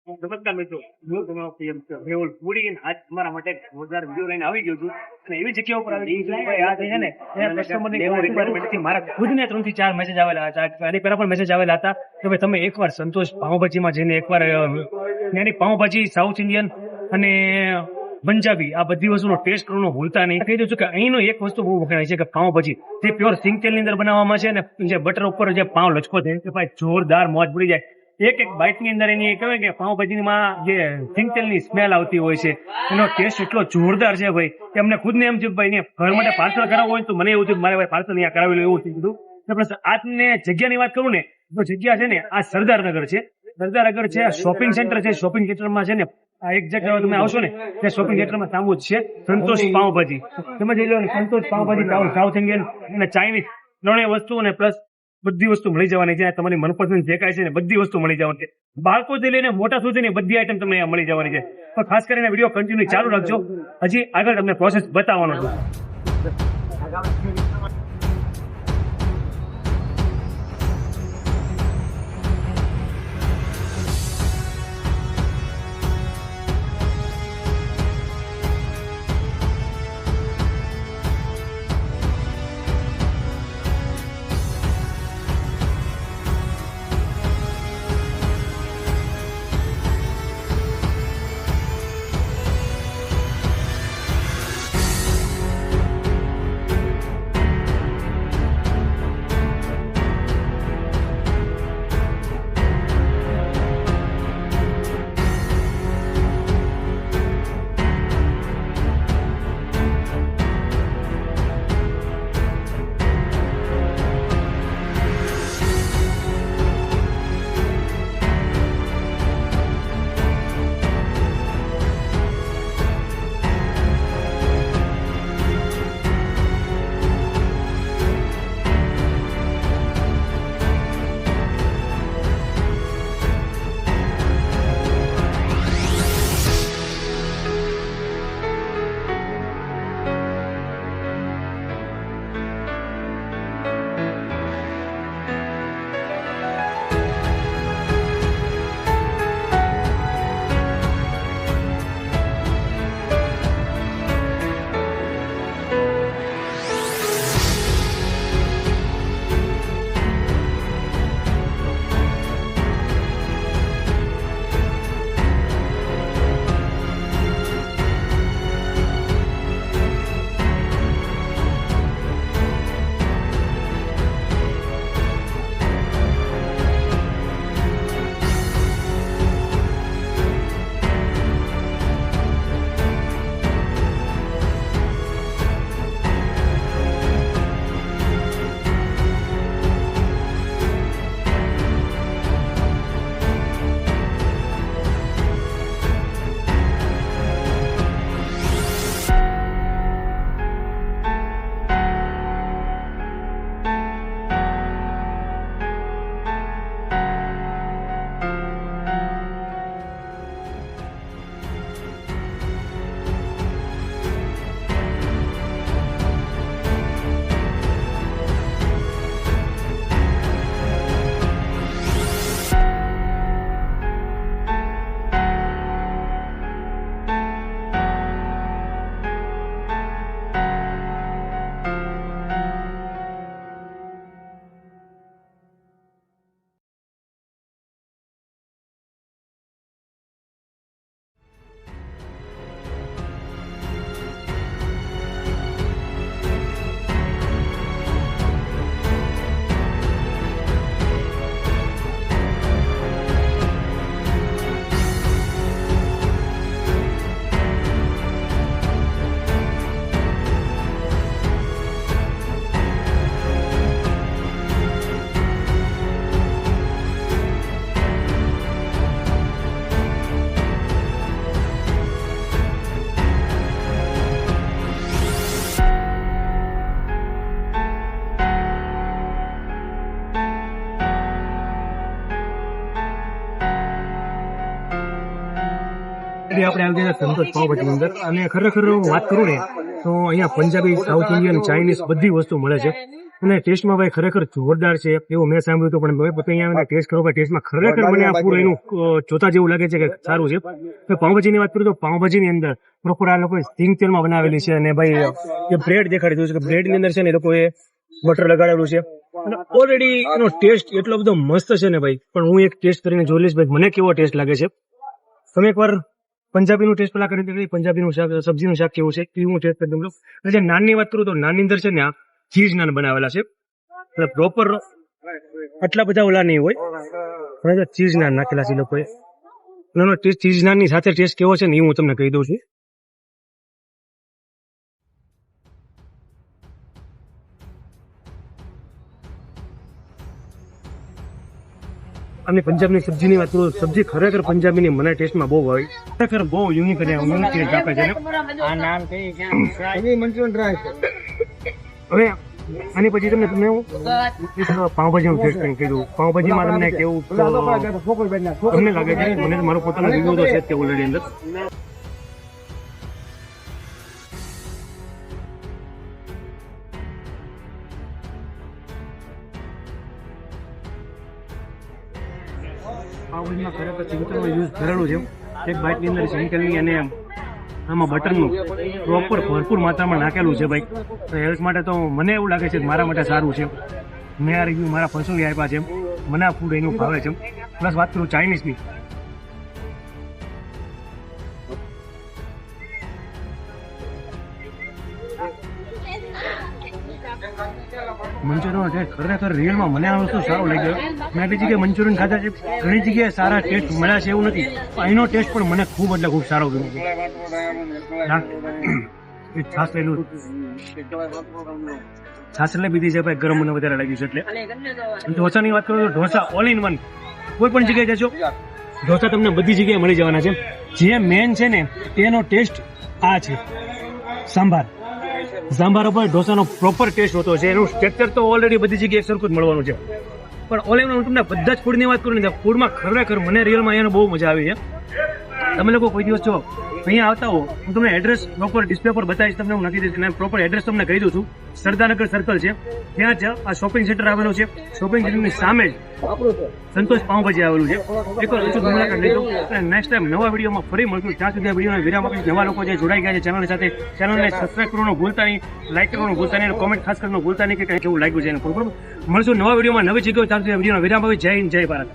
નમસ્કાર મિત્રો, હું તમારો પીએમ મેહુલ પૂરી આજ તમારા માટે જોરદાર વિડીયો લઈને આવી ગયો છું અને એવી જગ્યા ઉપર આવી ગયો છું ભાઈ આ છે ને કસ્ટમરની રિક્વાયરમેન્ટથી મારા ખુદને 3 થી 4 મેસેજ આવેલા હતા. આની પહેલા પણ મેસેજ આવેલા હતા કે ભાઈ તમે એકવાર સંતોષ પાઉંભાજીમાં જઈને એકવાર ત્યાંની પાઉંભાજી સાઉથ ઇન્ડિયન અને પંજાબી આ બધી વસ્તુનો ટેસ્ટ કરવાનો ભૂલતા નહીં. કહી દઉં છું કે અહીંનો એક વસ્તુ બહુ વખણાય છે કે પાઉંભાજી જે પ્યોર સિંગ તેલની અંદર બનાવવામાં છે ને જે બટર ઉપર જે પાઉં લચકો થાય કે ભાઈ જોરદાર મોજ પડી જાય. એક બાઇટની અંદર એની કહેવાય કે પાઉંભાજીમાં જે સિંગ તેલની સ્મેલ આવતી હોય છે એનો ટેસ્ટ એટલો જોરદાર છે ભાઈ કે અમને ખુદને એમ છે ભાઈ ઘર માટે પાર્સલ કરાવવું હોય તો મને એવું થયું મારે ભાઈ પાર્સલ અહીંયા કરાવેલું એવું થઈ ગયું. પ્લસ આજને જગ્યાની વાત કરું ને તો જગ્યા છે ને આ સરદારનગર છે. સરદારનગર છે શોપિંગ સેન્ટર છે. શોપિંગ સેન્ટરમાં છે ને આ એક જગ્યા તમે આવશો ને તે શોપિંગ સેન્ટરમાં સામુ જ છે સંતોષ પાઉંભાજી. તમે જોઈ લો સંતોષ પાઉંભાજી સાઉથ ઇન્ડિયન અને ચાઇનીઝ ત્રણેય વસ્તુ અને પ્લસ બધી વસ્તુ મળી જવાની છે. તમારી મનપસંદ જે કાંઈ છે ને બધી વસ્તુ મળી જવાની છે. બાળકોથી લઈને મોટા સુધી બધી આઈટમ તમને અહીંયા મળી જવાની છે. તો ખાસ કરીને વિડીયો કન્ટિન્યુ ચાલુ રાખજો. હજી આગળ તમને પ્રોસેસ બતાવવાનો છું. આપણે આવી ગયા સંતોષ પાઉંભાજીની અંદર અને ખરેખર વાત કરું ને તો અહીંયા પંજાબી સાઉથ ઇન્ડિયન ચાઇનીઝ બધી વસ્તુ મળે છે. અને ટેસ્ટમાં ભાઈ ખરેખર જોરદાર છે એવું મેં સાંભળ્યું હતું, પણ ભાઈ પોતે અહીંયા ટેસ્ટ કરો ભાઈ, ટેસ્ટમાં ખરેખર મને આ ફૂડ એનું જોતા જેવું લાગે છે કે સારું છે. તો પાઉંભાજીની વાત કરું તો પાઉંભાજીની અંદર પ્રોપર આ લોકોએ સિંગ તેલમાં બનાવેલી છે, અને ભાઈ જે બ્રેડ દેખાડી દીધું છે કે બ્રેડની અંદર છે ને એ લોકોએ બટર લગાડેલું છે, અને ઓલરેડી એનો ટેસ્ટ એટલો બધો મસ્ત છે ને ભાઈ. પણ હું એક ટેસ્ટ કરીને જોઈ લઈશ ભાઈ મને કેવો ટેસ્ટ લાગે છે. તમે એકવાર પંજાબીનું ટેસ્ટ પેલા કરી દીધું, પંજાબીનું શાક, સબ્જીનું શાક કેવું છે એવું ટેસ્ટ કરી દઉં. અને જે નાનની વાત કરું તો નાનની અંદર છે ને આ ચીઝ નાન બનાવેલા છે, એટલે પ્રોપર આટલા બધા ઓલા નહીં હોય, અને ચીઝ નાન નાખેલા છે લોકોએ. એનો ટેસ્ટ ચીઝ નાનની સાથે ટેસ્ટ કેવો છે ને એ હું તમને કહી દઉં છું. અને પંજાબની સબ્જીની વાત કરું, સબ્જી ખરેખર પંજાબીની મને ટેસ્ટમાં બહુ ભાવી, ખરેખર બહુ યુનિક અને યુનિક ટેસ્ટ આપે છે. હવે આની પછી તમને પાઉંભાજીનું ટેસ્ટ કરીને કીધું. પાઉંભાજીમાં તમને કેવું તમને લાગે છે? મને મારો પોતાનો રિવ્યુ તો છે જ તે ઓલરેડી અંદર. પાઉંભાજીમાં ખરેખર સિંગતેલનો યુઝ કરેલું છે. એક બાઇટની અંદર સિંગતેલની અને આમાં બટરનું પ્રોપર ભરપૂર માત્રામાં નાખેલું છે ભાઈ. તો હેલ્થ માટે તો મને એવું લાગે છે કે મારા માટે સારું છે. મેં આ રિવ્યુ મારા પર્સનલી આપ્યા છે. મને આ ફૂડ એનું ભાવે છે. પ્લસ વાત કરું ચાઇનીઝની, મંચુરિયનનો ટેસ્ટ ખરેખર રિયલમાં મને આ વસ્તુ સારો લાગ્યો. મેં બી જગ્યાએ મંચુરિયન ખાધા છે, ઘણી જગ્યાએ સારા ટેસ્ટ મળ્યા છે એવું નથી, અહીંનો ટેસ્ટ પણ મને ખૂબ એટલે ખૂબ સારો ગમ્યો છે. છાસ લેલું, છાસ એટલે બીજી છે ભાઈ, ગરમ મને વધારે લાગ્યું છે. એટલે ઢોસાની વાત કરું તો ઢોસા ઓલ ઇન વન, કોઈ પણ જગ્યાએ જશો ઢોસા તમને બધી જગ્યાએ મળી જવાના છે. જે મેન છે ને તેનો ટેસ્ટ આ છે સાંભાર. સાંભાર ઉપર ઢોસાનો પ્રોપર ટેસ્ટ હોતો છે. એનું સ્ટ્રક્ચર તો ઓલરેડી બધી જગ્યાએ સરખું જ મળવાનું છે. પણ ઓલ ઇન વન હું તમને બધા જ ફૂડની વાત કરું ને, ફૂડમાં ખરેખર મને રિયલમાં અહીંયા બહુ મજા આવી છે. તમે લોકો કોઈ દિવસ જો અહીંયા આવતા હો, હું તમને એડ્રેસ પ્રોપર ડિસ્પ્લે પર બતાવીશ, તમને હું નથી દઈશ, અને પ્રોપર એડ્રેસ તમને કહી દઉં છું. સરદારનગર સર્કલ છે, ત્યાં જ આ શોપિંગ સેન્ટર આવેલું છે. શોપિંગ સેન્ટરની સામે જ સંતોષ પાઉંભાજી આવેલું છે. એકવાર અચૂક મુલાકાત લઈ દઉં. અને નેક્સ્ટ ટાઈમ નવા વિડીયોમાં ફરી મળશું. ત્યાં સુધી આ વિડીયોને વિરામ આપીશ. નવા લોકો જે જોડાઈ ગયા છે ચેનલ સાથે, ચેનલને સબસ્ક્રાઈબ કરવાનું ભૂલતા નહીં, લાઈક કરવાનું ભૂલતા નહીં, અને કોમેન્ટ ખાસ કરવાનું ભૂલતા નહીં કે કંઈ કેવું લાગ્યું છે એને. બરોબર, મળશું નવા વિડીયોમાં નવી જગ્યાએ. ત્યાં સુધી વિડીયોનો વિરામ આપીશ. જય હિન્દ, જય ભારત.